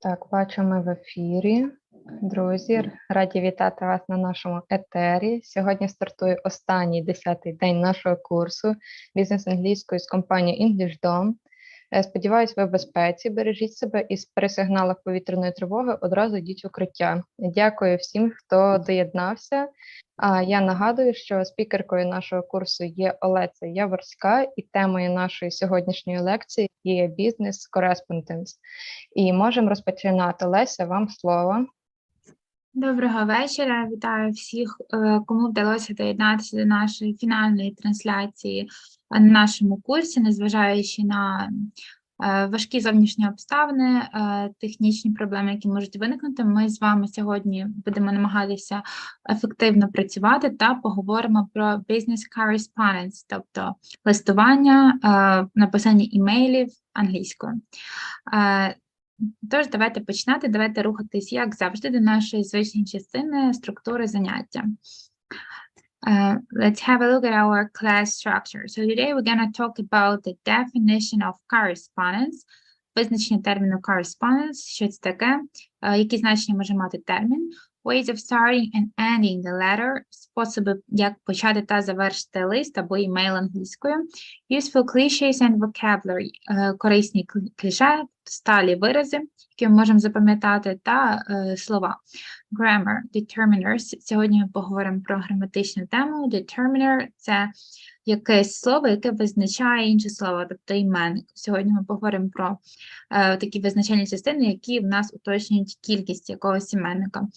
Так, бачу, ми в ефірі. Друзі, раді вітати вас на нашому етері. Сьогодні стартує останній 10-й день нашого курсу «Бізнес англійською» з компанією Englishdom. Сподіваюсь, ви в безпеці, бережіть себе і при сигналах повітряної тривоги одразу йдіть в укриття. Дякую всім, хто доєднався. Я нагадую, що спікеркою нашого курсу є Олеся Яворська, і темою нашої сьогоднішньої лекції є бізнес Correspondence. І можемо розпочинати. Леся, вам слово. Доброго вечора. Вітаю всіх, кому вдалося доєднатися до нашої фінальної трансляції на нашому курсі, незважаючи на важкі зовнішні обставини, технічні проблеми, які можуть виникнути. Ми з вами сьогодні будемо намагатися ефективно працювати та поговоримо про business correspondence, тобто листування, написання імейлів англійською. Тож, давайте починати, давайте рухатись, як завжди, до нашої звичної частини структури заняття. Let's have a look at our class structure. So today we're going to talk about the definition of correspondence, визначення терміну correspondence, що це таке, які значення може мати термін, ways of starting and ending the letter, способи, як почати та завершити лист або імейл англійською, useful clichés and vocabulary, корисні кліше, сталі вирази, які ми можемо запам'ятати, та слова. Grammar, determiners. Сьогодні ми поговоримо про граматичну тему. Determiner – це якесь слово, яке визначає інше слово, тобто іменник. Сьогодні ми поговоримо про такі визначальні частини, які в нас уточнюють кількість якогось іменника.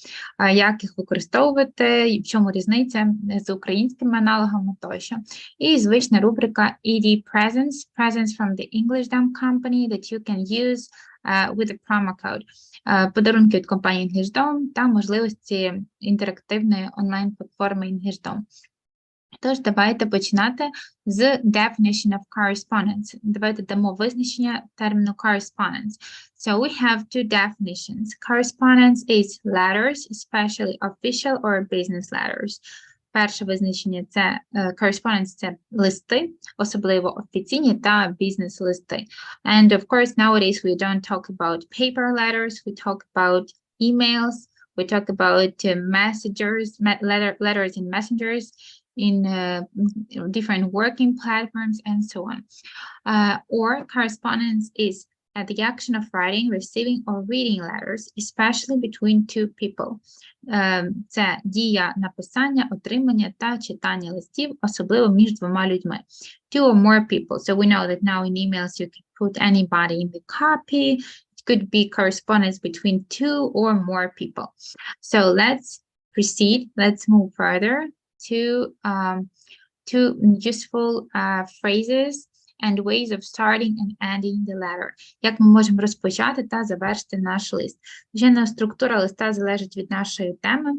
Як їх використовувати, в чому різниця з українськими аналогами тощо. І звична рубрика ED Presents, Presents from the Englishdom company that you can use with a promo code. Подарунки від компанії Englishdom та можливості інтерактивної онлайн-платформи Englishdom. Тож, давайте починати з definition of correspondence. Давайте дамо визначення терміну correspondence. So we have two definitions. Correspondence is letters, especially official or business letters. Перше визначення – це correspondence – це листи, особливо офіційні та бізнес-листи. And of course, nowadays we don't talk about paper letters, we talk about emails, we talk about messengers, letters in messengers, in different working platforms, and so on. Or correspondence is the action of writing, receiving, or reading letters, especially between two people. Це дія написання, отримання та читання листів, особливо між двома людьми. Two or more people. So we know that now in emails you can put anybody in the copy. It could be correspondence between two or more people. So let's proceed. Let's move further to useful phrases and ways of starting and ending the letter. Як ми можемо розпочати та завершити наш лист. Звичайно, структура листа залежить від нашої теми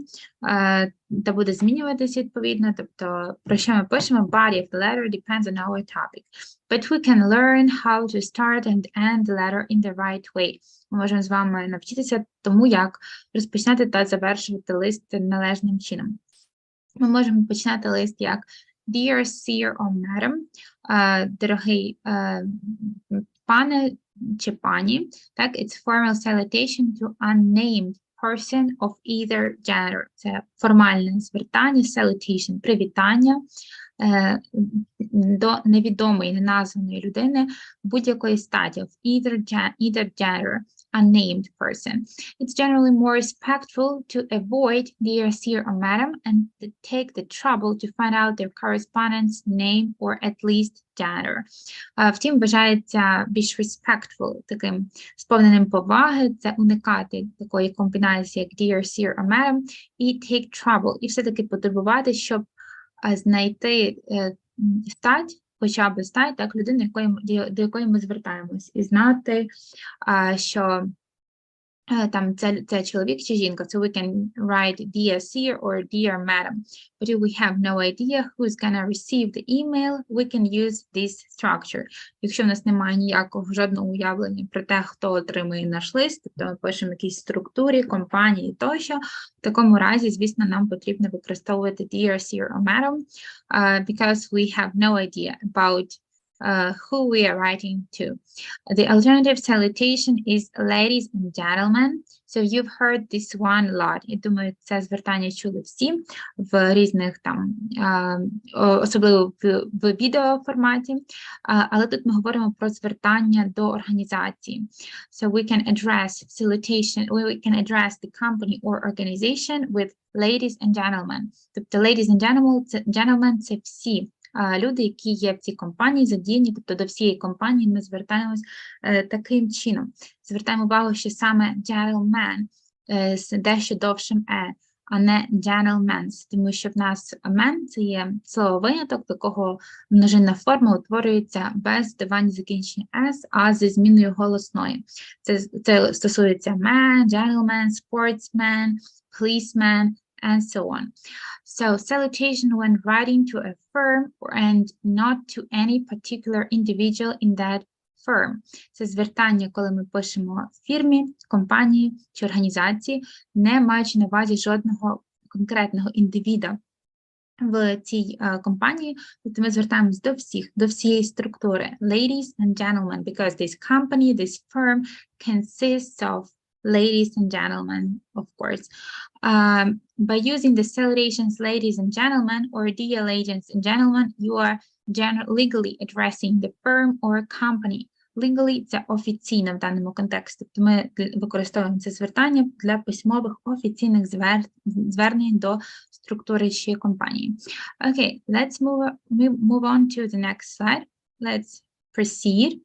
та буде змінюватися відповідно, тобто про що ми пишемо, body of the letter depends on our topic. But we can learn how to start and end the letter in the right way. Ми можемо з вами навчитися тому, як розпочинати та завершувати лист належним чином. Ми можемо починати лист як Dear Sir or Madam, дорогий пане чи пані, так, it's formal salutation to unnamed person of either gender. Це формальне звертання, salutation, привітання до невідомої, неназваної людини будь-якої статі, of either gender, unnamed person. It's generally more respectful to avoid dear sir or madam and to take the trouble to find out their correspondence name or at least gender. Втім, вважається більш respectful, таким сповненим поваги, це уникати такої комбінації, як dear sir or madam, і take trouble, і все-таки потребувати, щоб знайти стать, хоча б стать, так, людини, до якої ми звертаємось, і знати, що там це чоловік чи жінка. So we can write dear sir or dear madam. But if we have no idea who's gonna receive the email, we can use this structure. Якщо в нас немає ніякого жодного уявлення про те, хто отримує наш лист, то ми пишемо в якійсь структурі, компанії тощо, в такому разі, звісно, нам потрібно використовувати dear sir or madam, because we have no idea about who we are writing to. The alternative salutation is ladies and gentlemen. So you've heard this one a lot. Я думаю, це звертання чули всі в різних там, особливо в відеоформаті. Але тут ми говоримо про звертання до організації. So we can address salutation, we can address the company or organization with ladies and gentlemen. Тобто ladies and gentlemen – це всі люди, які є в цій компанії задіяні, тобто до всієї компанії ми звертаємось таким чином. Звертаємо увагу, що саме gentleman з дещо довшим «е», а не gentlemen, тому що в нас «мен» – це є слово виняток, такого множинна форма утворюється без додавання закінчення «с», а зі зміною голосної. Це стосується man, gentleman, sportsman, policeman, and so on. So salutation when writing to a firm and not to any particular individual in that firm. Це звертання, коли ми пишемо фірмі, компанії чи організації, не маючи на увазі жодного конкретного індивіда в цій компанії, тобто ми звертаємось до всіх, до всієї структури. Ladies and gentlemen, because this company, this firm consists of ladies and gentlemen, of course. By using the salutations ladies and gentlemen or dear ladies and gentlemen, you are legally addressing the firm or company. Legally – це офіційно в даному контексті. Тобто ми використовуємо це звертання для письмових офіційних звернень до структури чи компанії. Okay, let's move on to the next slide. Let's proceed.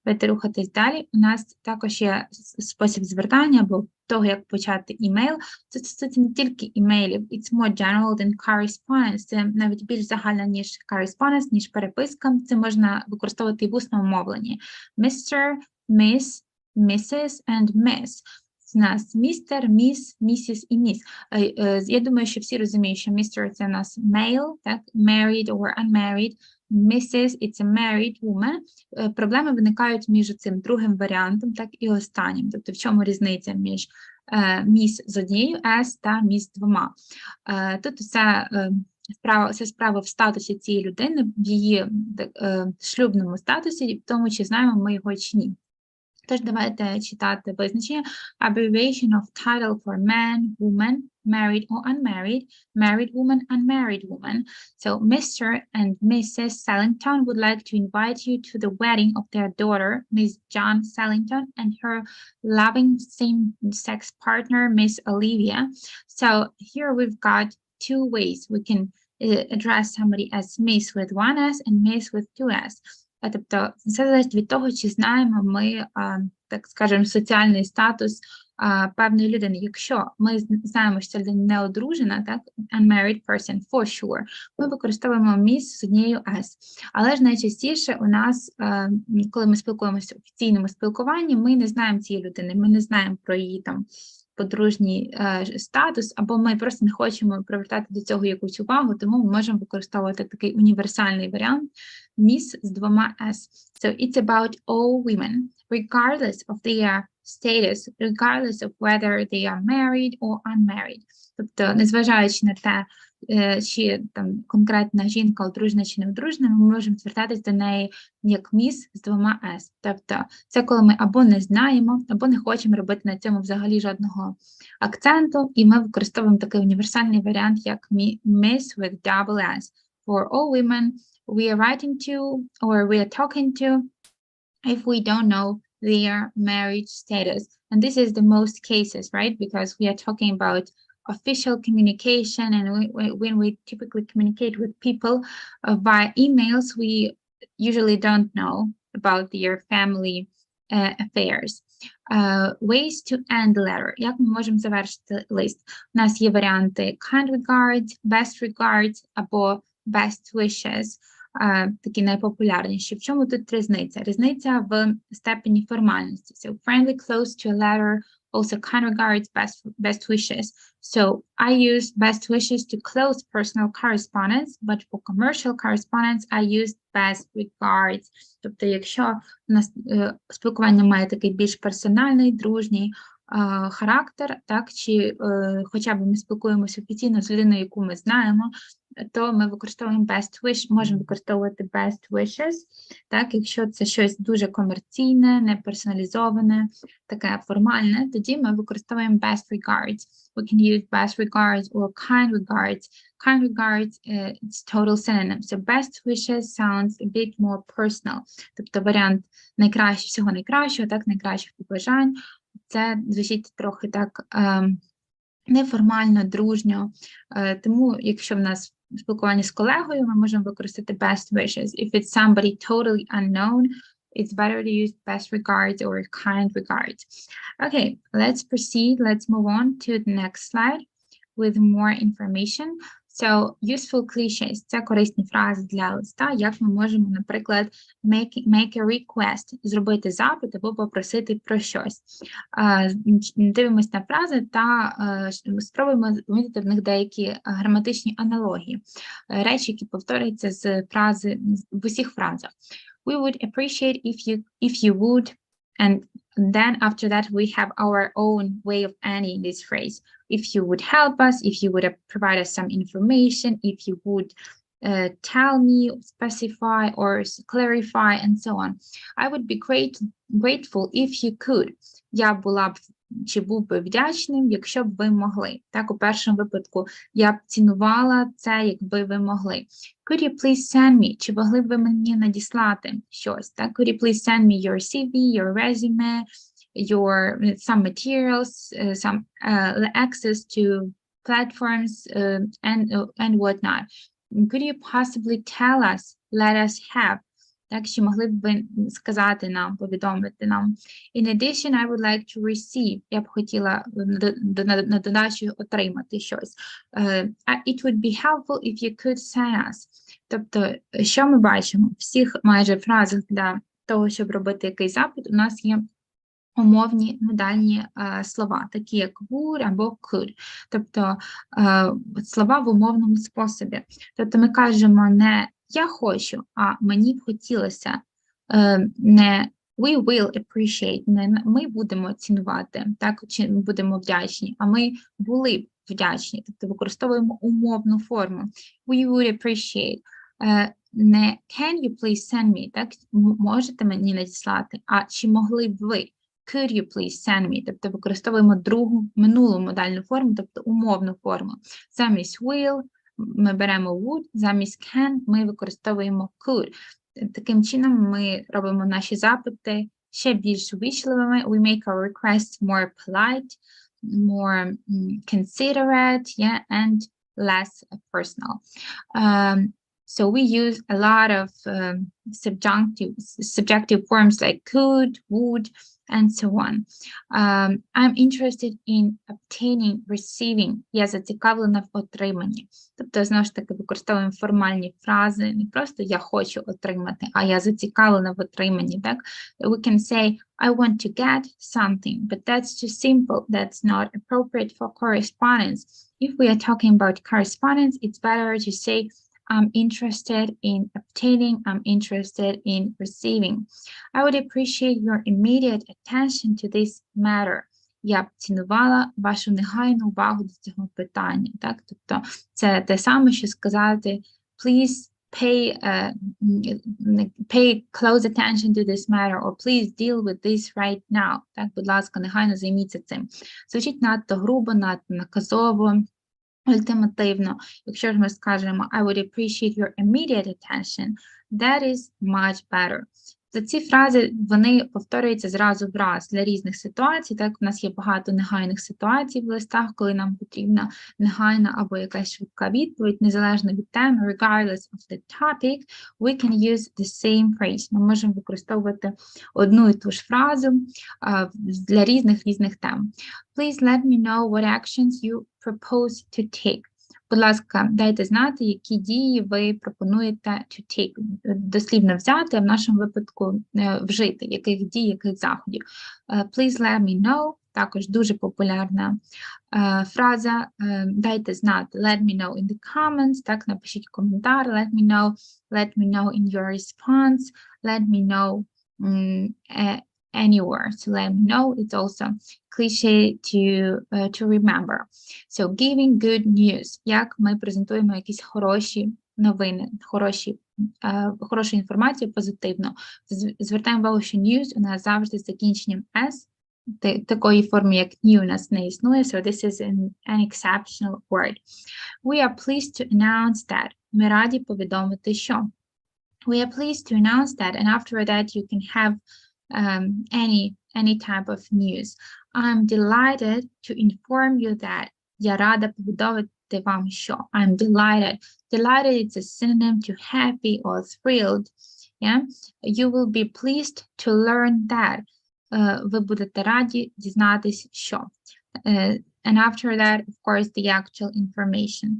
Давайте рухатись далі. У нас також є спосіб звертання або того, як почати імейл. Це стосується не тільки імейлів. It's more general than correspondence. Це навіть більш загально, ніж correspondence, ніж переписка. Це можна використовувати і в усному мовленні. Mr., Miss, Mrs. and Miss. У нас містер, міс, місіс і міс. Я думаю, що всі розуміють, що містер – це у нас male, так? Married or unmarried. Mrs. – it's a married woman. Проблеми виникають між цим другим варіантом, так і останнім. Тобто в чому різниця між міс з однією S та міс з двома. Тут це справа в статусі цієї людини, в її шлюбному статусі, в тому, чи знаємо ми його чи ні. Тож давайте читати визначення. Abbreviation of title for man, woman, married or unmarried, married woman, unmarried woman. So Mr. and Mrs. Sellington would like to invite you to the wedding of their daughter, Miss John Sellington, and her loving same-sex partner, Miss Olivia. So here we've got two ways we can address somebody as Miss with one S and Miss with two S. Тобто, це залежить від того, чи знаємо ми, так скажемо, соціальний статус певної людини. Якщо ми знаємо, що ця людина не одружена, так, unmarried person, for sure, ми використовуємо міс з однією S. Але ж найчастіше у нас, коли ми спілкуємося в офіційному спілкуванні, ми не знаємо цієї людини, ми не знаємо про її там подружній статус, або ми просто не хочемо привертати до цього якусь увагу, тому ми можемо використовувати такий універсальний варіант міс з двома S. So it's about all women, regardless of their status, regardless of whether they are married or unmarried. Тобто, незважаючи на те, чи там конкретна жінка одружена чи не одружена, ми можемо звертатись до неї як міс з двома S. Тобто, це коли ми або не знаємо, або не хочемо робити на цьому взагалі жодного акценту, і ми використовуємо такий універсальний варіант, як miss with double S. For all women we are writing to or we are talking to if we don't know their marriage status. And this is the most cases, right? Because we are talking about official communication, and when we typically communicate with people via emails, we usually don't know about their family affairs. Ways to end the letter. Як ми можемо завершити лист? У нас є варіанти kind regards, best regards або best wishes. Такі найпопулярніші. В чому тут різниця? Різниця в степені формальності. So friendly, close to a letter, also kind regards, best wishes. So I use best wishes to close personal correspondence, but for commercial correspondence I use best regards. Тобто, якщо у нас спілкування має такий більш персональний, дружній характер, так, чи хоча б ми спілкуємося офіційно з людиною, яку ми знаємо, то ми використовуємо best wish, можемо використовувати best wishes, так, якщо це щось дуже комерційне, не персоналізоване, таке формальне, тоді ми використовуємо best regards. We can use best regards or kind regards. Kind regards, it's total synonym. So best wishes sounds a bit more personal. Тобто варіант всього найкращого, так, найкращих побажань. Це звучить трохи так неформально, дружньо. Тому, якщо в нас спілкування з колегою, ми можемо використати best wishes. If it's somebody totally unknown, it's better to use best regards or kind regards. Okay, let's proceed. Let's move on to the next slide with more information. So, useful cliches – це корисні фрази для листа, як ми можемо, наприклад, make a request, зробити запит або попросити про щось. Дивимось на фрази та спробуємо помітити в них деякі граматичні аналогії, речі, які повторюються з фрази, в усіх фразах. We would appreciate if you would, and then after that we have our own way of ending this phrase. If you would help us, if you would provide us some information, if you would tell me, specify or clarify, and so on. I would be grateful if you could. Я була б чи був би вдячним, якщо б ви могли. Так, у першому випадку я б цінувала це, якби ви могли. Could you please send me? Чи могли б ви мені надіслати щось? Так, could you please send me your CV, your resume, some materials, some access to platforms and whatnot. Could you possibly tell us, let us have? Так, що могли б ви сказати нам, повідомити нам. In addition, I would like to receive. Я б хотіла на додачу отримати щось. It would be helpful if you could send us. Тобто, що ми бачимо? В всіх майже фразах для того, щоб робити якийсь запит, у нас є умовні модальні слова, такі як would або could, тобто слова в умовному способі. Тобто ми кажемо не я хочу, а мені б хотілося, не we will appreciate, не ми будемо цінувати, так, чи будемо вдячні, а ми були б вдячні, тобто використовуємо умовну форму. We would appreciate. Не can you please send me, так, можете мені надіслати, а чи могли б ви? Could you please send me? Тобто використовуємо другу минулу модальну форму, тобто умовну форму. Замість will ми беремо would, замість can ми використовуємо could. Таким чином ми робимо наші запити ще більш ввічливими. We make our requests more polite, more considerate, yeah, and less personal. So we use a lot of subjunctive forms like could, would, and so on. I'm interested in obtaining, receiving. Я зацікавлена в отриманні. Тобто, знову ж таки, використовуємо формальні фрази, не просто я хочу отримати, а я зацікавлена в отриманні, так? We can say, I want to get something, but that's too simple. That's not appropriate for correspondence. If we are talking about correspondence, it's better to say, I'm interested in obtaining, I'm interested in receiving. I would appreciate your immediate attention to this matter. Я б цінувала вашу негайну увагу до цього питання. Так? Тобто це те саме, що сказати please pay close attention to this matter or please deal with this right now. Так, будь ласка, негайно займіться цим. Звучить надто грубо, надто наказово, ультимативно. Якщо ж ми скажемо I would appreciate your immediate attention, that is much better. То ці фрази, вони повторюються зразу в раз для різних ситуацій. Так, у нас є багато негайних ситуацій в листах, коли нам потрібна негайна або якась швидка відповідь, незалежно від теми, regardless of the topic, we can use the same phrase. Ми можемо використовувати одну і ту ж фразу для різних тем. Please let me know what actions you propose to take. Будь ласка, дайте знати, які дії ви пропонуєте to take. Дослівно взяти, а в нашому випадку вжити, яких дій, яких заходів. Please let me know, також дуже популярна фраза. Дайте знати, let me know in the comments, так, напишіть коментар, let me know in your response, let me know anywhere. So let me know. It's also cliche to remember. So giving good news. Як ми презентуємо якісь хороші новини, хорошу інформацію позитивно. Звертаємо увагу, що news у нас завжди з закінченням s. Такої форми, як new, у нас не існує. So this is an exceptional word. We are pleased to announce that. Ми раді повідомити, що. We are pleased to announce that, and after that you can have any type of news. I'm delighted to inform you that. Я рада повідомити вам, що. I'm delighted. Delighted is a synonym to happy or thrilled. Yeah? You will be pleased to learn that. Ви будете раді дізнатись, що. And after that, of course, the actual information.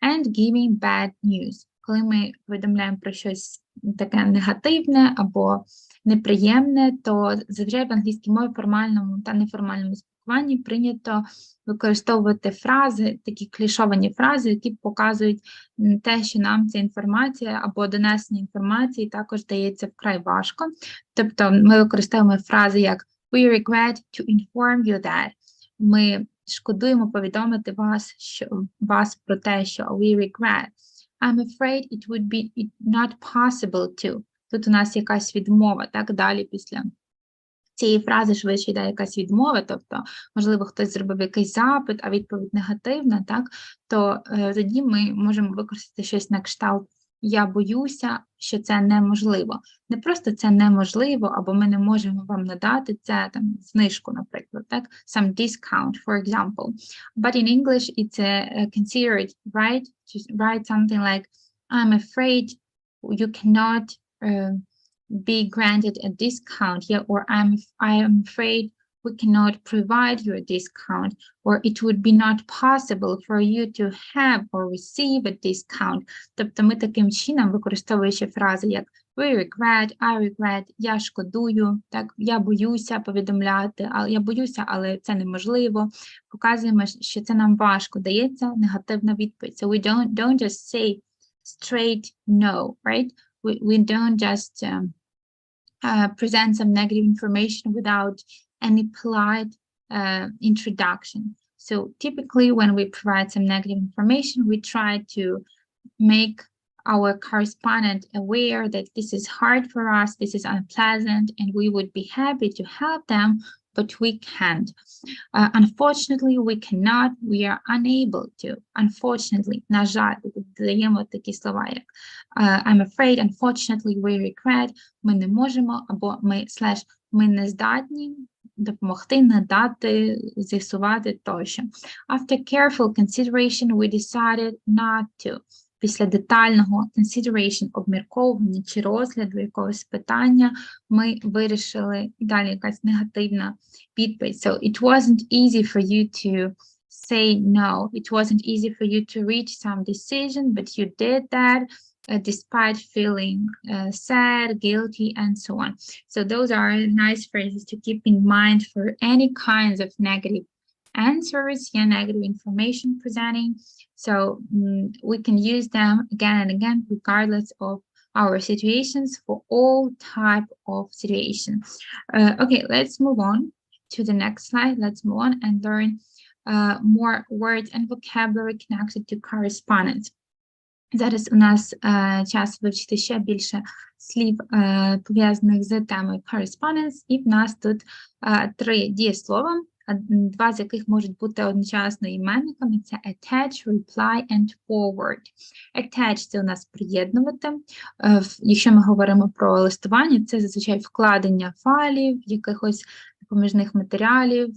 And giving bad news. Коли ми повідомляємо про щось таке негативне або неприємне, то зазвичай в англійській мові формальному та неформальному спілкуванні прийнято використовувати фрази, такі клішовані фрази, які показують те, що нам ця інформація або донесення інформації також дається вкрай важко. Тобто ми використовуємо фрази як we regret to inform you that. Ми шкодуємо повідомити вас про те, що we regret. I'm afraid it would be not possible to. Тут у нас якась відмова, так, далі після цієї фрази швидше йде якась відмова, тобто, можливо, хтось зробив якийсь запит, а відповідь негативна, так, то тоді ми можемо використати щось на кшталт «я боюся, що це неможливо». Не просто це неможливо, або ми не можемо вам надати це, там, знижку, наприклад, так, some discount, for example. But in English, it's considered right to write something like, I'm afraid you cannot be granted a discount, yeah, or I am afraid we cannot provide you a discount, or it would be not possible for you to have or receive a discount. Тобто ми таким чином, використовуючи фрази як we regret, I regret, я шкодую, так, я боюся повідомляти, я боюся, але це неможливо, показуємо, що це нам важко, дається негативна відповідь. So we don't just say straight no, right? We don't just present some negative information without any polite introduction. So typically when we provide some negative information, we try to make our correspondent aware that this is hard for us, this is unpleasant, and we would be happy to help them, but we can't. Unfortunately, we cannot, we are unable to. Unfortunately, на жаль, додаємо такі слова, як I'm afraid, unfortunately, we regret, ми не можемо, або ми не здатні допомогти, надати, з'ясувати тощо. After careful consideration, we decided not to. Після детального consideration, обмірковування чи розгляду якогось питання, ми вирішили, і далі якась негативна відповідь. So it wasn't easy for you to say no. It wasn't easy for you to reach some decision, but you did that despite feeling sad, guilty, and so on. So those are nice phrases to keep in mind for any kinds of negative answers, yeah, negative information presenting. So we can use them again and again, regardless of our situations, for all type of situations. Okay, let's move on to the next slide. Let's move on and learn more words and vocabulary connected to correspondence. Зараз у нас час вивчити ще більше слів, пов'язаних з темою correspondence, і в нас тут 3 дієслова, 2 з яких можуть бути одночасно іменниками. Це attach, reply and forward. Attach – це у нас приєднувати. Якщо ми говоримо про листування, це зазвичай вкладення файлів, якихось допоміжних матеріалів,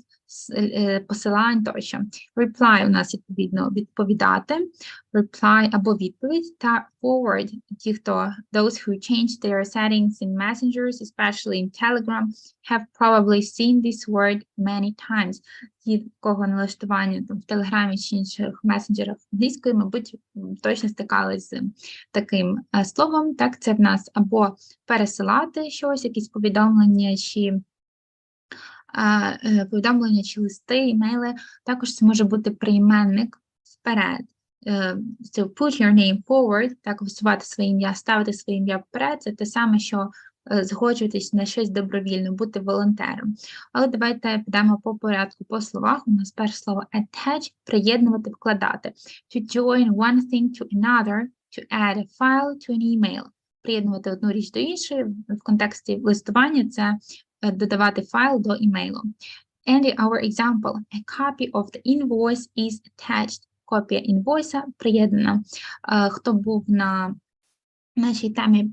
посилань тощо. Reply у нас відповідно відповідати, reply або відповідь, та forward, ті, хто those who change their settings in messengers, especially in Telegram, have probably seen this word many times. Ті, кого налаштування там, в Телеграмі чи інших месенджерах англійської, мабуть, точно стикались з таким словом. Так, це в нас або пересилати щось, якісь повідомлення чи листи, імейли. Також це може бути прийменник вперед. So put your name forward, так, висувати своє ім'я, ставити своє ім'я вперед, це те саме, що згоджуватись на щось добровільно, бути волонтером. Але давайте підемо по порядку, по словах. У нас перше слово attach – приєднувати, вкладати. To join one thing to another, to add a file to an email. Приєднувати одну річ до іншої в контексті листування – це додавати файл до імейлу. And our example, a copy of the invoice is attached. Копія інвойса приєднана. Хто був на нашій темі,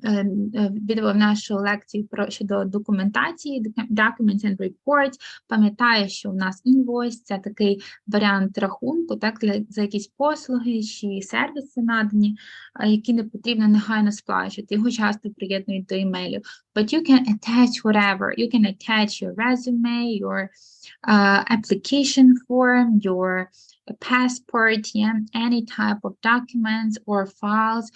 відвідав нашу лекцію щодо документації, Documents and Reports, пам'ятає, що у нас інвойс – це такий варіант рахунку, так, за якісь послуги чи сервіси надані, які не потрібно негайно сплачувати. Його часто приєднують до імейлів. But you can attach whatever. You can attach your resume, your application form, your passport, yeah, any type of documents or files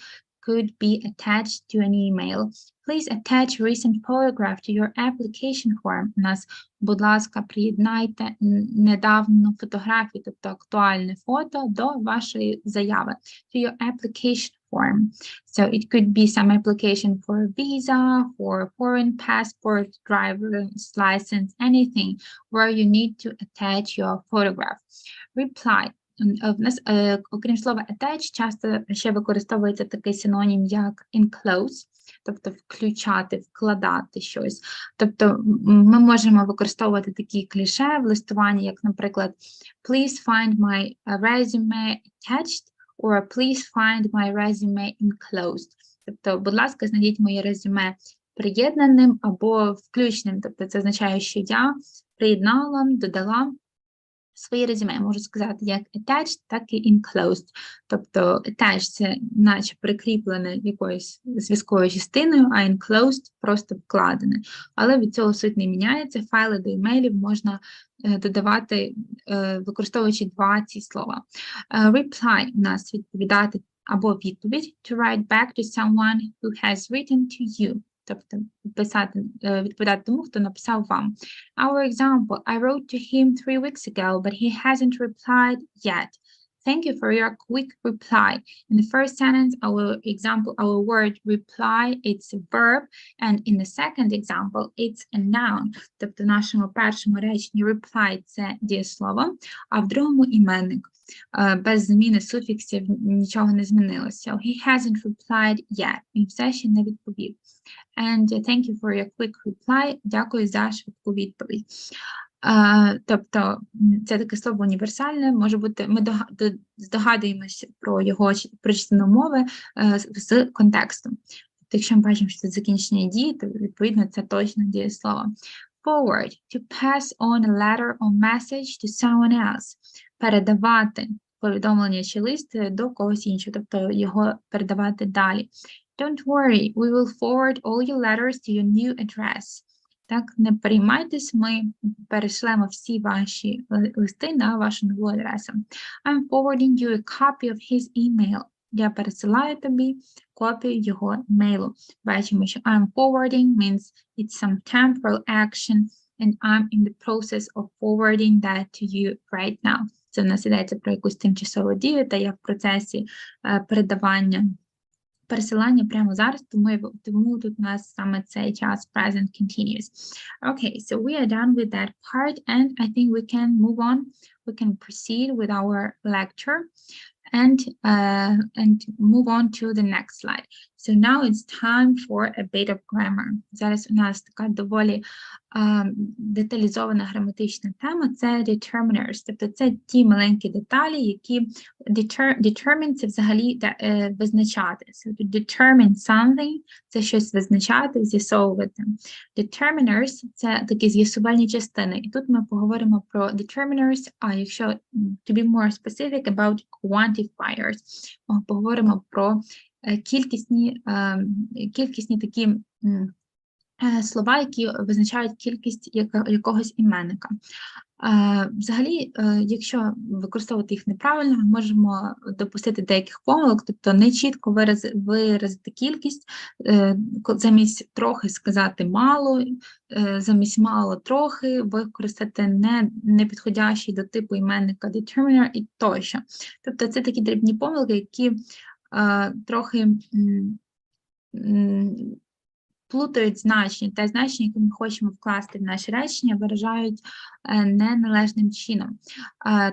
could be attached to an email. Please attach recent photograph to your application form. У нас, будь ласка, приєднайте недавню фотографію, тобто актуальне фото до вашої заяви. To your application form. So it could be some application for a visa, for foreign passport, driver's license, anything where you need to attach your photograph. Reply. В нас, окрім слова attach, часто ще використовується такий синонім, як enclose, тобто включати, вкладати щось. Тобто ми можемо використовувати такі кліше в листуванні, як, наприклад, please find my resume attached, or please find my resume enclosed. Тобто, будь ласка, знайдіть моє резюме приєднаним або включеним. Тобто це означає, що я приєднала, додала свої резюме. Я можу сказати як attached, так і enclosed. Тобто attached – це наче прикріплене якоюсь зв'язковою частиною, а enclosed – просто вкладене. Але від цього суть не міняється. Файли до імейлів можна додавати, використовуючи два ці слова. Reply у нас відповідати або відповідь. To write back to someone who has written to you. Тобто відповідати тому, хто написав вам. Our example, I wrote to him 3 weeks ago, but he hasn't replied yet. Thank you for your quick reply. In the first sentence, our word reply, it's a verb, and in the second example, it's a noun. Тобто в нашому першому реченні reply – це дієслово, а в другому іменник. Без зміни суфіксів нічого не змінилося. So he hasn't replied yet. Він все ще не відповів. And thank you for your quick reply. Дякую за швидку відповідь. Тобто це таке слово універсальне, може бути, ми здогадуємося про його частину мови з контекстом. Тобто, якщо ми бачимо, що це закінчення дії, то відповідно це точно дієслово. Forward, to pass on a letter or message to someone else. Передавати повідомлення чи лист до когось іншого, тобто його передавати далі. Don't worry, we will forward all your letters to your new address. Так, не переймайтесь, ми перешлемо всі ваші листи на вашу нову адресу. I'm forwarding you a copy of his email. Я пересилаю тобі копію його імейлу. Бачимо, що I'm forwarding means it's some temporal action, and I'm in the process of forwarding that to you right now. Це в нас йдеться про якусь тимчасову дію, та я в процесі пересилання прямо зараз, тому тут у нас саме цей час present continuous. Okay, so we are done with that part, and I think we can move on. We can proceed with our lecture and move on to the next slide. So now it's time for a bit of grammar. Зараз у нас така доволі деталізована граматична тема – це determiners. Тобто це ті маленькі деталі, які determine – це взагалі визначати. So to determine something – це щось визначати, з'ясовувати. Determiners – це такі з'ясувальні частини. І тут ми поговоримо про determiners, а якщо to be more specific about quantifiers, ми поговоримо про кількісні такі слова, які визначають кількість якогось іменника. Взагалі, якщо використовувати їх неправильно, ми можемо допустити деяких помилок, тобто не чітко виразити кількість, замість трохи сказати мало, замість мало трохи, використати непідходящий до типу іменника determiner і тощо. Тобто це такі дрібні помилки, які трохи плутають значення, те значення, яке ми хочемо вкласти в наші речення, виражають неналежним чином.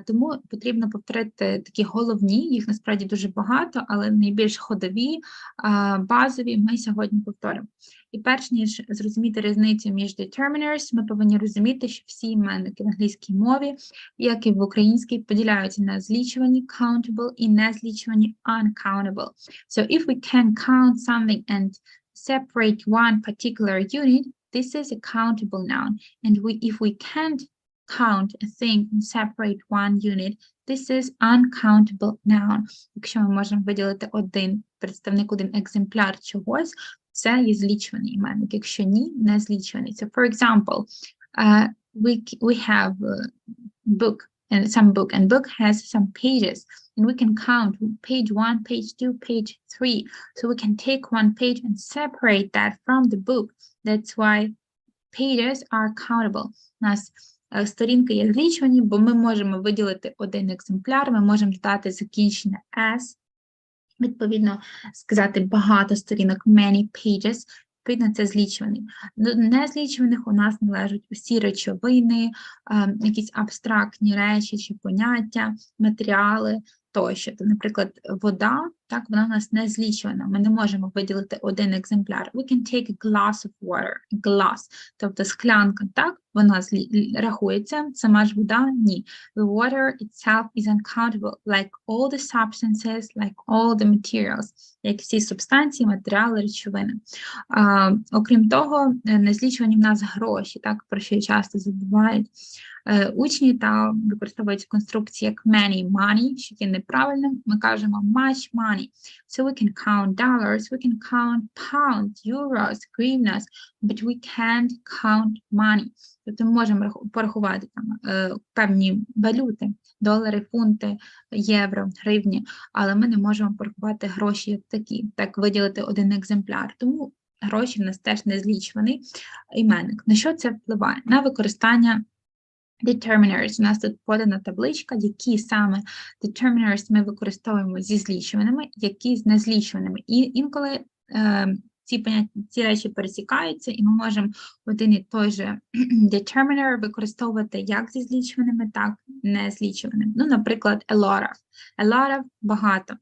Тому потрібно повторити такі головні, їх насправді дуже багато, але найбільш ходові, базові ми сьогодні повторимо. І перш ніж зрозуміти різницю між determiners, ми повинні розуміти, що всі іменники в англійській мові, як і в українській, поділяються на злічувані countable і незлічувані uncountable. So if we can count something and separate one particular unit, this is a countable noun. And if we can't count a thing and separate one unit, this is uncountable noun. Якщо ми можемо виділити один представник, один екземпляр чогось, це є злічуваний іменник. Якщо ні, не злічуваний. So, for example, we have a book, and some book, and book has some pages, and we can count page 1, page 2, page 3. So we can take one page and separate that from the book. That's why pages are countable. У нас сторінки є злічувані, бо ми можемо виділити один екземпляр, ми можемо додати закінчення s, відповідно, сказати багато сторінок, many pages, відповідно, це злічуваний. До незлічуваних у нас належать усі речовини, якісь абстрактні речі чи поняття, матеріали тощо. То, наприклад, вода, так, вона у нас не злічувана. Ми не можемо виділити один екземпляр. We can take a glass of water. Glass, тобто склянка, так, вона рахується, сама ж вода – ні. The water itself is uncountable, like all the substances, like all the materials, як всі субстанції, матеріали, речовини. Окрім того, незлічувані в нас гроші, так, про що часто забувають учні та використовують конструкції як many money, що є неправильним. Ми кажемо much money. So we can count dollars, we can count pounds, euros, гривнас, but we can't count money. Тобто ми можемо порахувати там певні валюти, долари, фунти, євро, гривні, але ми не можемо порахувати гроші як такі, так виділити один екземпляр. Тому гроші в нас теж не злічуваний іменник. На що це впливає? На використання determiners. У нас тут подана табличка, які саме determiners ми використовуємо зі злічуваними, які з незлічуваними. І інколи ці речі пересікаються, і ми можемо один і той же determiner використовувати як зі злічуваними, так і незлічуваними. Ну, наприклад, a lot of. A lot of – багато,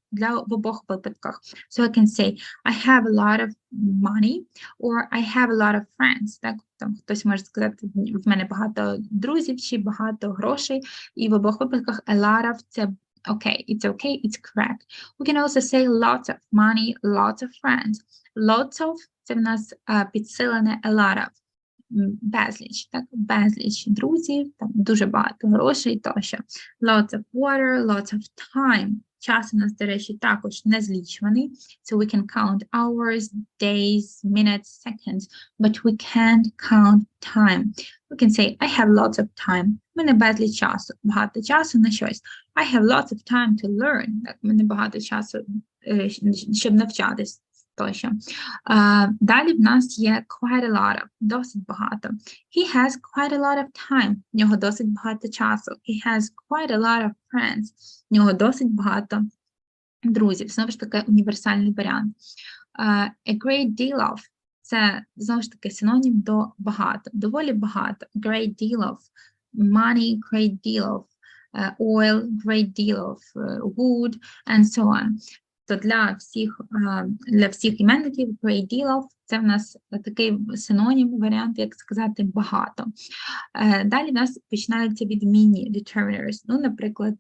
в обох випадках. So I can say, I have a lot of money, or I have a lot of friends. Так, там хтось може сказати, в мене багато друзів, чи багато грошей, і в обох випадках a lot of – це okay, it's correct. We can also say lots of money, lots of friends. Lots of – це в нас підсилене a lot of. Безліч, так, безліч друзів, там дуже багато грошей тощо. Lots of water, lots of time. Час у нас, до речі, також не злічуваний. So we can count hours, days, minutes, seconds, but we can't count time. We can say, I have lots of time. У мене безліч часу, багато часу на щось. I have lots of time to learn. Так, у мене багато часу, щоб навчатись. Тощо. Далі в нас є quite a lot of, досить багато. He has quite a lot of time, в нього досить багато часу. He has quite a lot of friends, в нього досить багато друзів. Знову ж таки, універсальний варіант. A great deal of, це, знову ж таки, синонім до багато, доволі багато. Great deal of money, great deal of oil, great deal of wood, and so on. То для всіх іменників great deal of – це в нас такий синонім, варіант, як сказати, багато. Далі в нас починаються відмінні determiners. Ну, наприклад,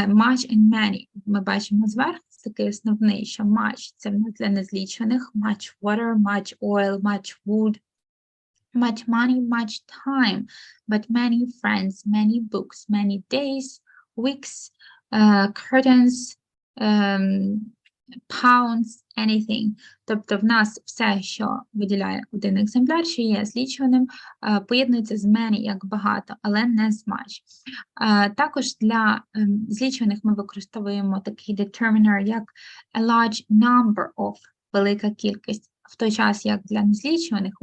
much and many. Ми бачимо зверху, це такий основний, що much – це в нас для незлічених, much water, much oil, much wood, much money, much time, but many friends, many books, many days, weeks, curtains, pounds, anything. Тобто в нас все, що виділяє один екземпляр, що є злічуваним, поєднується з many як багато, але не з much. Також для злічуваних ми використовуємо такий determiner, як a large number of, велика кількість. В той час, як для незлічуваних,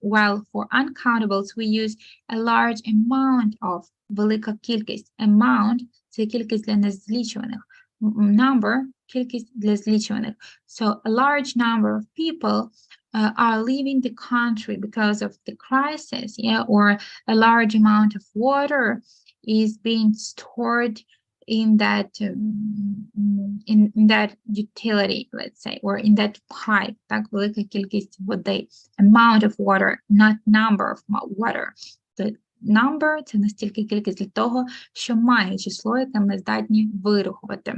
while for uncountables we use a large amount of, велика кількість. Amount – це кількість для незлічуваних. Number – кількість для злічуваних. So, a large number of people are leaving the country because of the crisis, yeah, or a large amount of water is being stored in that in that utility, let's say, or in that pipe, так, велика кількість води, amount of water, not number of water. The number – це настільки кількість для того, що має число, яке ми здатні вирахувати.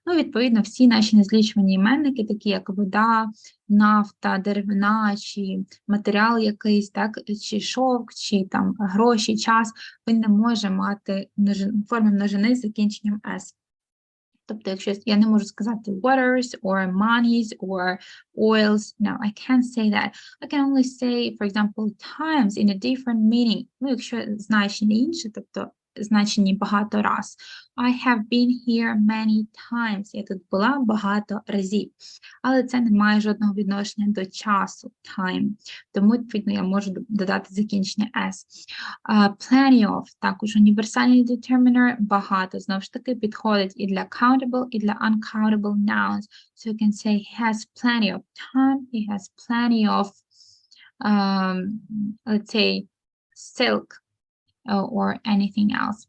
Ну, відповідно, всі наші незлічувані іменники, такі як вода, нафта, деревина, чи матеріал якийсь, так, чи шовк, чи там гроші, час, він не може мати форми множини з закінченням s. Тобто, якщо я не можу сказати waters, or monies, or oils, no, I can't say that. I can only say, for example, times in a different meaning. Ну, якщо значення інше, тобто значення багато раз. I have been here many times. Я тут була багато разів. Але це не має жодного відношення до часу, time. Тому, відповідно, я можу додати закінчення s. Plenty of, також універсальний determiner, багато. Знову ж таки, підходить і для countable, і для uncountable nouns. So you can say he has plenty of time, he has plenty of, let's say, silk, or anything else.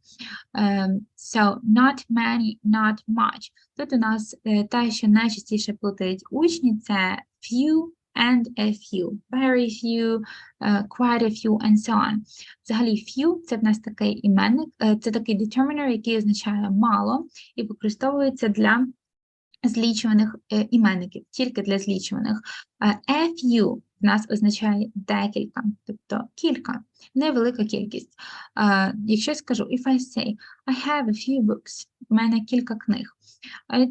So not many, not much. Тут у нас те, що найчастіше плутають учні, це few and a few. Very few, quite a few, and so on. Взагалі, few – це в нас такий іменник, це такий determiner, який означає мало, і використовується для злічуваних іменників, тільки для злічуваних. A few в нас означає декілька, тобто кілька, невелика кількість. Якщо я скажу, if I say, I have a few books, у мене кілька книг.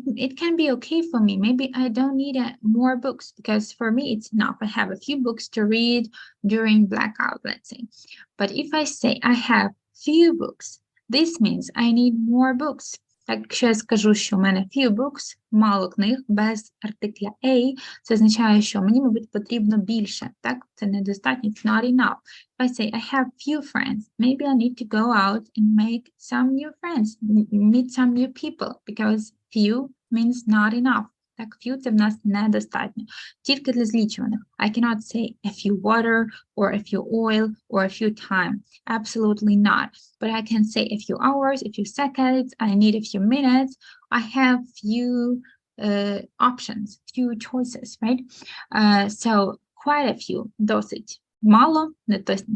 It can be okay for me. Maybe I don't need more books, because for me it's enough. I have a few books to read during blackout, let's say. But if I say, I have few books, this means I need more books. Так, якщо я скажу, що в мене few books, мало книг, без артикля a, це означає, що мені, мабуть, потрібно більше, так? Це недостатньо, it's not enough. If I say, I have few friends, maybe I need to go out and make some new friends, meet some new people, because few means not enough. Так, few – це в нас недостатньо. Тільки для злічуваних. I cannot say a few water, or a few oil, or a few time. Absolutely not. But I can say a few hours, a few seconds, I need a few minutes. I have few options, few choices, right? So quite a few, досить мало,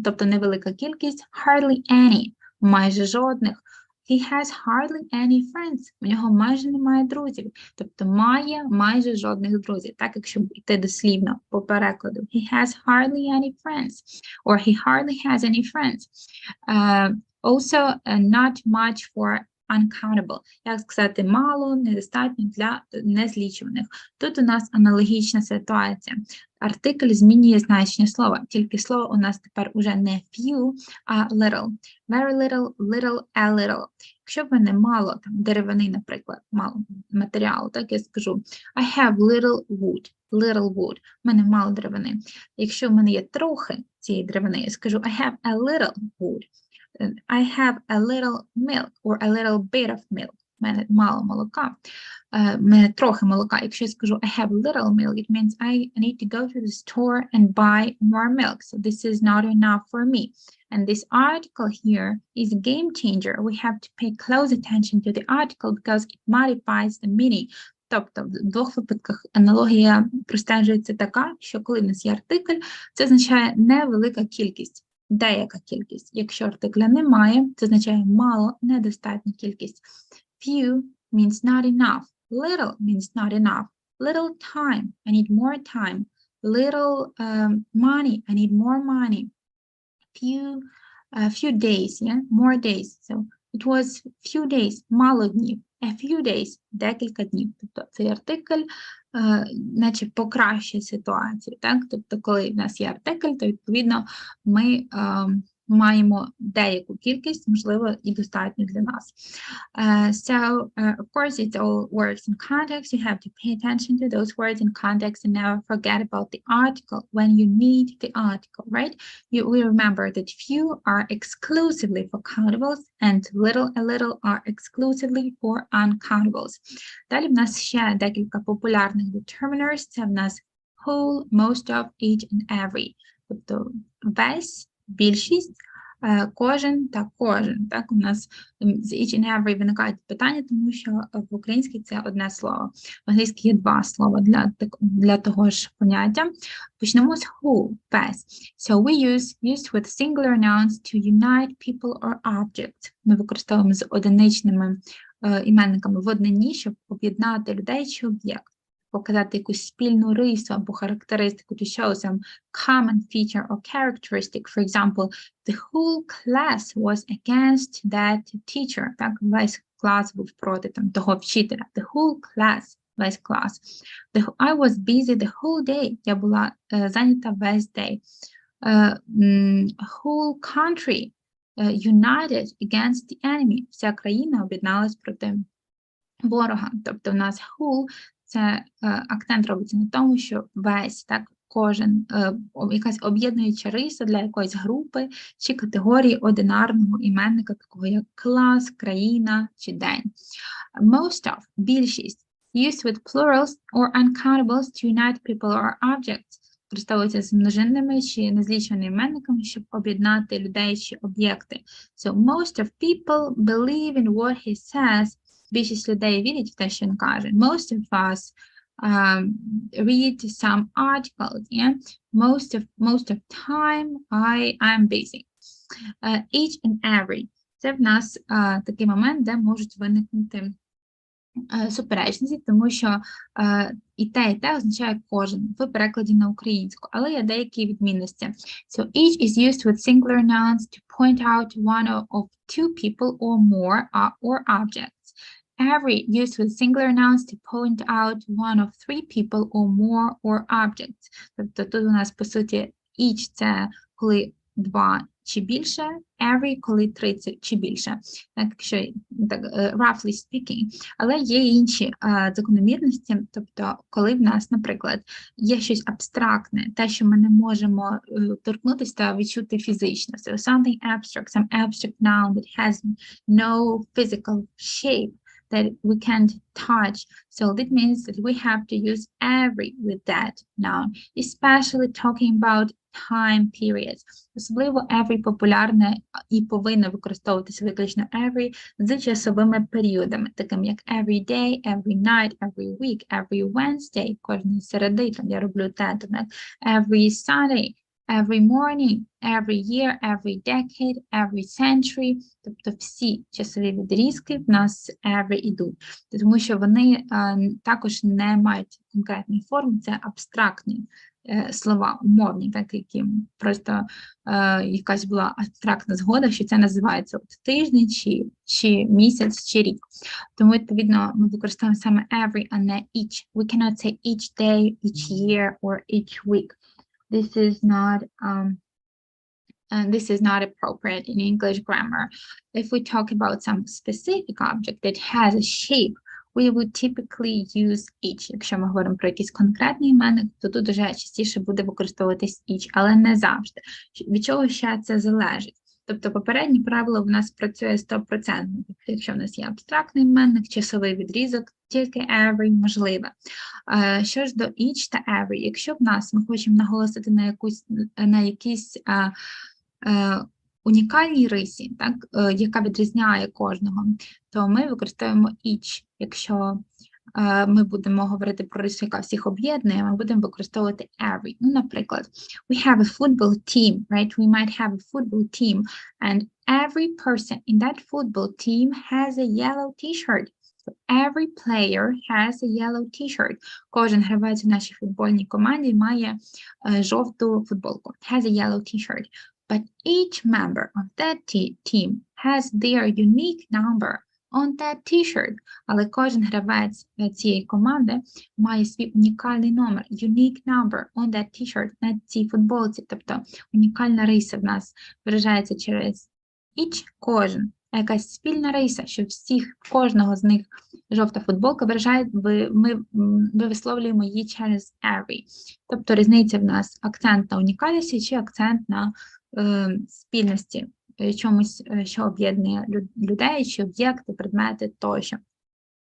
тобто невелика кількість, hardly any, майже жодних. He has hardly any friends. У нього майже немає друзів. Тобто має майже жодних друзів. Так, якщо йти дослівно по перекладу. He has hardly any friends. Or he hardly has any friends. Also, not much for uncountable. Як сказати, мало, недостатньо для незлічуваних. Тут у нас аналогічна ситуація. Артикль змінює значення слова. Тільки слово у нас тепер уже не few, а little. Very little, little, a little. Якщо в мене мало там, деревини, наприклад, мало матеріалу, так я скажу I have little wood. Little wood. В мене мало деревини. Якщо в мене є трохи цієї деревини, я скажу I have a little wood. I have a little milk or a little bit of milk. У мене мало молока. У мене трохи молока. Якщо я скажу I have little milk, it means I need to go to the store and buy more milk. So this is not enough for me. And this article here is a game changer. We have to pay close attention to the article because it modifies the meaning. Тобто, в двох випадках аналогія простежується така, що коли в нас є артикль, це означає невелика кількість. Деяка кількість. Якщо артикля немає, це означає мало, недостатня кількість. Few means not enough. Little means not enough. Little time, I need more time. Little money, I need more money. Few days, yeah, more days. So it was few days, мало днів. A few days, декілька днів. Тобто цей артикль наче покращує ситуацію, так? Тобто, коли в нас є артикль, то, відповідно, ми маємо деяку кількість, можливо, і достатньо для нас. So, of course, it's all words in context. You have to pay attention to those words in context and never forget about the article when you need the article, right? We remember that few are exclusively for countables and little and little are exclusively for uncountables. Далі в нас ще декілька популярних determiners. Це в нас whole, most of, each and every. Тобто весь, більшість, кожен та кожен. Так, у нас з each and every виникають питання, тому що в українській це одне слово. В англійській є два слова для того ж поняття. Почнемо з who, весь. So we used with singular nouns to unite people or objects. Ми використовуємо з одиничними іменниками в однині, щоб об'єднати людей чи об'єкт. Показати якусь спільну рису або характеристику, to show some common feature or characteristic. For example, the whole class was against that teacher. Так, весь клас був проти того вчителя. The whole class, весь клас. I was busy the whole day. Я була зайнята весь день. Whole country united against the enemy. Вся країна об'єдналась проти ворога. Тобто в нас whole це акцент робиться на тому, що весь, так, кожен, якась об'єднуюча риса для якоїсь групи чи категорії одинарного іменника, такого як клас, країна чи день. Most of, більшість, used with plurals or uncountables to unite people or objects. Використовується з множинними чи незліченими іменниками, щоб об'єднати людей чи об'єкти. So most of people believe in what he says. Більшість людей вірять в те, що він каже. Most of us read some articles. Yeah? Most of time I'm busy. Each and every. Це в нас такий момент, де можуть виникнути суперечності, тому що і те означає кожен в перекладі на українську, але є деякі відмінності. So each is used with singular nouns to point out one of two people or more or objects. Every used with singular nouns to point out one of three people or more or objects. Тобто тут у нас, по суті, each – це коли два чи більше, every – коли три чи більше. Так, якщо так, roughly speaking. Але є інші закономірності, тобто коли в нас, наприклад, є щось абстрактне, те, що ми не можемо торкнутися та відчути фізично. So something abstract, some abstract noun that has no physical shape that we can't touch. So that means that we have to use every with that noun, especially talking about time periods. Особливо every популярне і повинно використовуватися виключно every з часовими періодами, таким як every day, every night, every week, every Wednesday, кожної середи, там я роблю те, every Sunday, every morning, every year, every decade, every century, тобто всі часові відрізки в нас every ідуть, тому що вони також не мають конкретної форми, це абстрактні слова, умовні, так, які просто якась була абстрактна згода, що це називається тиждень, чи місяць, чи рік. Тому, відповідно, ми використовуємо саме every, а не each. We cannot say each day, each year, or each week. This is not appropriate in English grammar. If we talk about some specific object that has a shape, we would typically use each. Якщо ми говоримо про якийсь конкретний іменник, то тут вже частіше буде використовуватись each, але не завжди. Від чого ще це залежить? Тобто попереднє правило в нас працює 100%. Якщо в нас є абстрактний іменник, часовий відрізок, тільки every можливе. Що ж до each та every, якщо в нас ми хочемо наголосити на якійсь унікальній рисі, так, яка відрізняє кожного, то ми використовуємо each. Якщо ми будемо говорити про рису, яка всіх об'єднує, ми будемо використовувати every. Ну, наприклад, we have a football team, right? We might have a football team, and every person in that football team has a yellow t-shirt. So every player has a yellow t-shirt. Кожен гравець у нашій футбольній команді має жовту футболку. Has a yellow t-shirt. But each member of that team has their unique number on that t-shirt. Але кожен гравець цієї команди має свій унікальний номер, unique number on that t-shirt, на цій футболці. Тобто унікальна риса в нас виражається через each, кожен. А якась спільна риса, що кожного з них жовта футболка виражає, ми висловлюємо її через every. Тобто різниця в нас акцент на унікальності чи акцент на спільності, чомусь, що об'єднує людей, чи об'єкти, предмети тощо.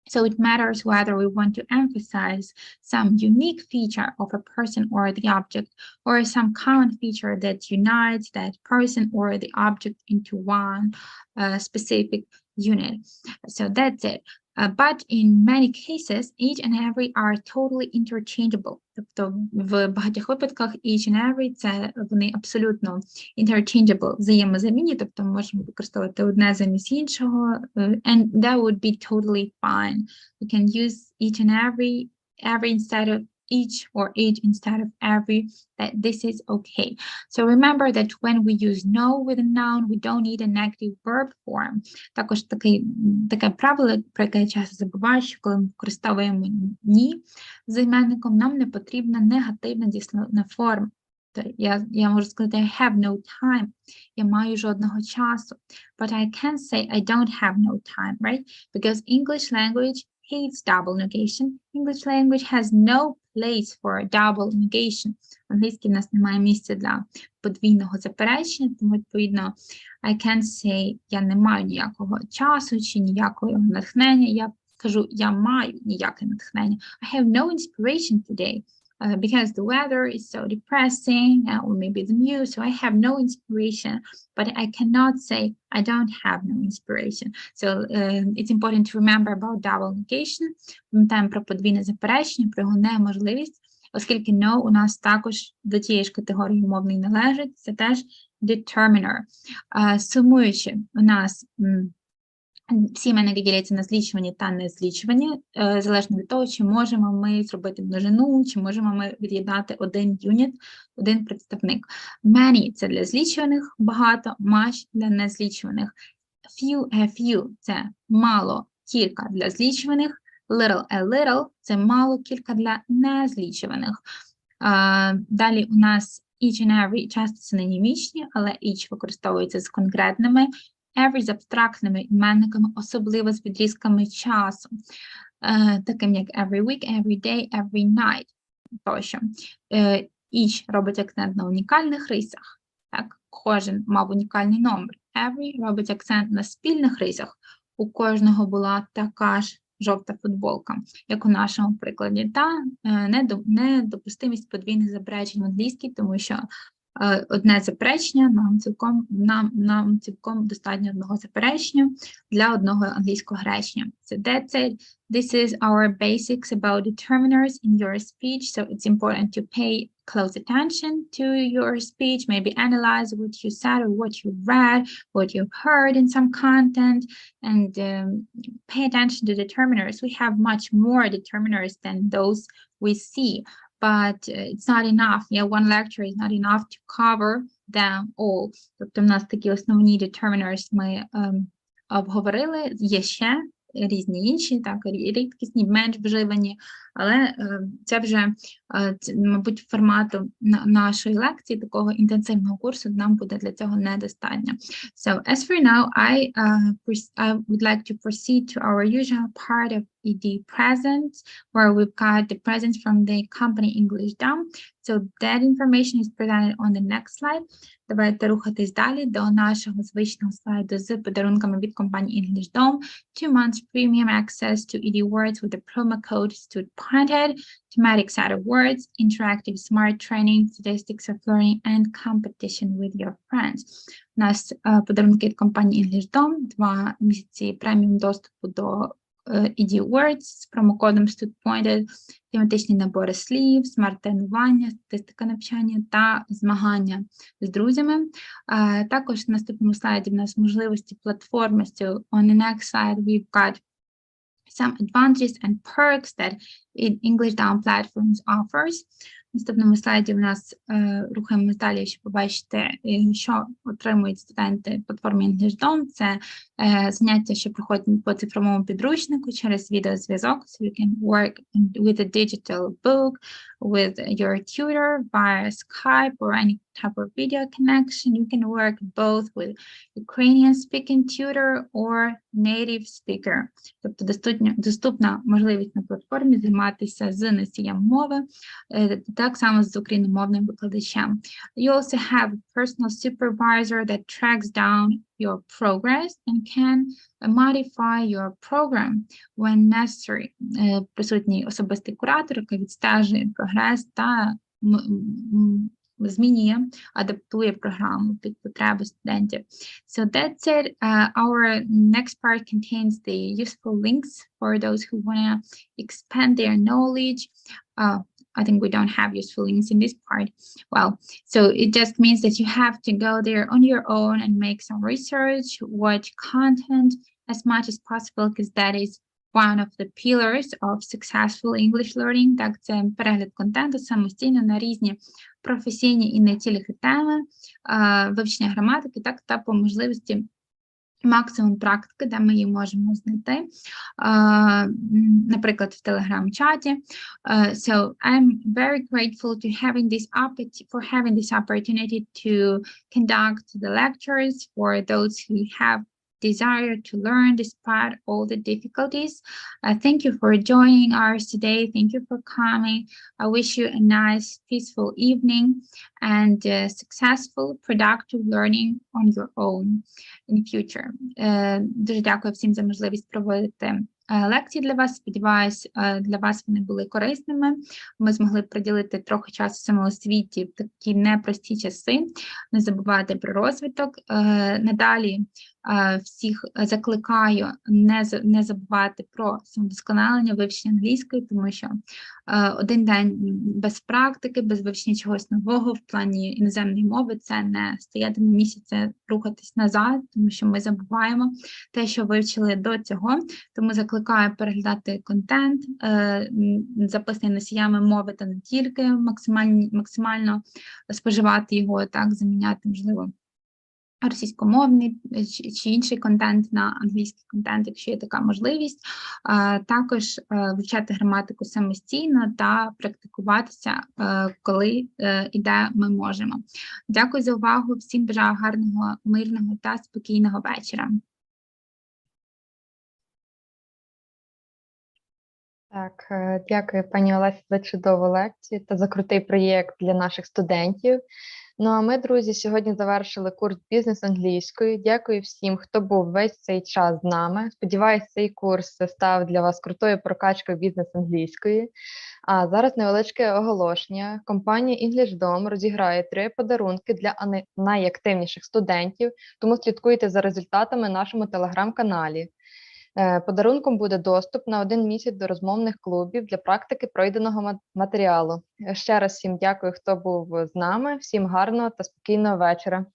So it matters whether we want to emphasize some unique feature of a person or the object, or some common feature that unites that person or the object into one specific unit. So that's it. But in many cases, each and every are totally interchangeable. Тобто в багатьох випадках each and every це вони абсолютно interchangeable, взаємозамінні, тобто ми можемо використовувати одне замість іншого, and that would be totally fine. We can use each and every instead of each or each instead of every, that this is okay. So remember that when we use no with a noun, we don't need a negative verb form. Також таке правило, про яке я часто забуваю, що коли ми використовуємо ні з займенником, нам не потрібна негативна дієслівна форма. Я можу сказати I have no time, я маю жодного часу. But I can't say I don't have no time, right? Because English language hates double negation. English language has no place for a double negation. В англійській в нас немає місця для подвійного заперечення, тому, відповідно, I can't say, я не маю ніякого часу чи ніякого натхнення. Я кажу, я маю ніяке натхнення. I have no inspiration today. Because the weather is so depressing, or maybe the news, so I have no inspiration, but I cannot say I don't have no inspiration. So it's important to remember about double negation. Пам'ятаємо про подвійне заперечення, про його неможливість, оскільки no у нас також до тієї ж категорії умовної належить, це теж determiner. Сумуючи, у нас всі іменники діляться на злічувані та незлічувані, залежно від того, чи можемо ми зробити множину, чи можемо ми від'єднати один юніт, один представник. Many – це для злічуваних, багато, much – для незлічуваних. Few, a few – це мало, кілька для злічуваних. Little, a little – це мало, кілька для незлічуваних. Далі у нас each and every часто синонімічні, але each використовується з конкретними. Every з абстрактними іменниками, особливо з відрізками часу, таким як every week, every day, every night, тощо. Each робить акцент на унікальних рисах, так? Кожен мав унікальний номер. Every робить акцент на спільних рисах. У кожного була така ж жовта футболка, як у нашому прикладі. Та недопустимість подвійних заперечень в англійській, тому що одне заперечення, нам цілком достатньо одного заперечення для одного англійського речення. So that's it. This is our basics about determiners in your speech. So it's important to pay close attention to your speech, maybe analyze what you said or what you read, what you heard in some content, and pay attention to determiners. We have much more determiners than those we see. But it's not enough. Yeah, one lecture is not enough to cover them all. Тобто в нас такі основні determiners ми обговорили. Є ще різні інші, так, рідкісні, менш вживані, але це вже, мабуть, формату нашої лекції, такого інтенсивного курсу нам буде для цього недостатньо. So, as for now, I would like to proceed to our usual part of ED presents, where we've got the presents from the company Englishdom. So that information is presented on the next slide. Давайте рухатись далі до нашого звичного слайду з подарунками від компанії Englishdom. 2 months premium access to ED words with the promo code STUDPOINTED, thematic set of words, interactive smart training, statistics of learning, and competition with your friends. У нас подарунки від компанії Englishdom, 2 місяці преміум доступу до ED Words з промокодом STUDPOINTED, тематичні набори слів, смарт-тренування, статистика навчання та змагання з друзями. Також на наступному слайді в нас можливості платформи. So on the next slide we've got some advantages and perks that Englishdom platforms offers. В наступному слайді в нас рухаємось далі, щоб побачити, що отримують студенти платформи Englishdom. Це заняття, що проходять по цифровому підручнику через відеозв'язок. So you can work with a digital book, with your tutor via Skype or any type of video connection. You can work both with Ukrainian speaking tutor or native speaker. Тобто доступна можливість на платформі займатися з носієм мови, так само з україномовним викладачем. You also have a personal supervisor that tracks down your progress and can modify your program when necessary. Присутній особистий куратор, який відстежує прогрес та змінює, адаптує програму під потреби студентів. So that's it. Our next part contains the useful links for those who want to expand their knowledge. I think we don't have useful links in this part. Well, so it just means that you have to go there on your own and make some research, watch content as much as possible, because that is one of the pillars of successful English learning. Так, це перегляд контенту самостійно на різні професійні і не тільки теми, вивчення граматики, так, та по можливості максимум практики, де ми її можемо знайти, наприклад, в Telegram-чаті. So I'm very grateful to having this opportunity to conduct the lectures for those who have desire to learn despite all the difficulties. Thank you for joining ours today. Thank you for coming. I wish you a nice, peaceful evening and successful, productive learning on your own in the future. Дуже дякую всім за можливість проводити лекції для вас. Сподіваюсь, для вас вони були корисними. Ми змогли приділити трохи часу самоосвіті в такі непрості часи. Не забувайте про розвиток. Надалі всіх закликаю не забувати про самовдосконалення, вивчення англійської, тому що один день без практики, без вивчення чогось нового в плані іноземної мови – це не стояти на місці, це рухатись назад, тому що ми забуваємо те, що вивчили до цього. Тому закликаю переглядати контент, записаний носіями мови та не тільки, максимально споживати його, так, заміняти, можливо, російськомовний чи інший контент на англійський контент, якщо є така можливість. Також вивчати граматику самостійно та практикуватися, коли і де ми можемо. Дякую за увагу. Всім бажаю гарного, мирного та спокійного вечора. Так, дякую, пані Олесі, за чудову лекцію та за крутий проєкт для наших студентів. Ну а ми, друзі, сьогодні завершили курс бізнес англійської. Дякую всім, хто був весь цей час з нами. Сподіваюсь, цей курс став для вас крутою прокачкою бізнес англійської. А зараз невеличке оголошення. Компанія Englishdom розіграє 3 подарунки для найактивніших студентів, тому слідкуйте за результатами в нашому телеграм-каналі. Подарунком буде доступ на 1 місяць до розмовних клубів для практики пройденого матеріалу. Ще раз всім дякую, хто був з нами. Всім гарного та спокійного вечора.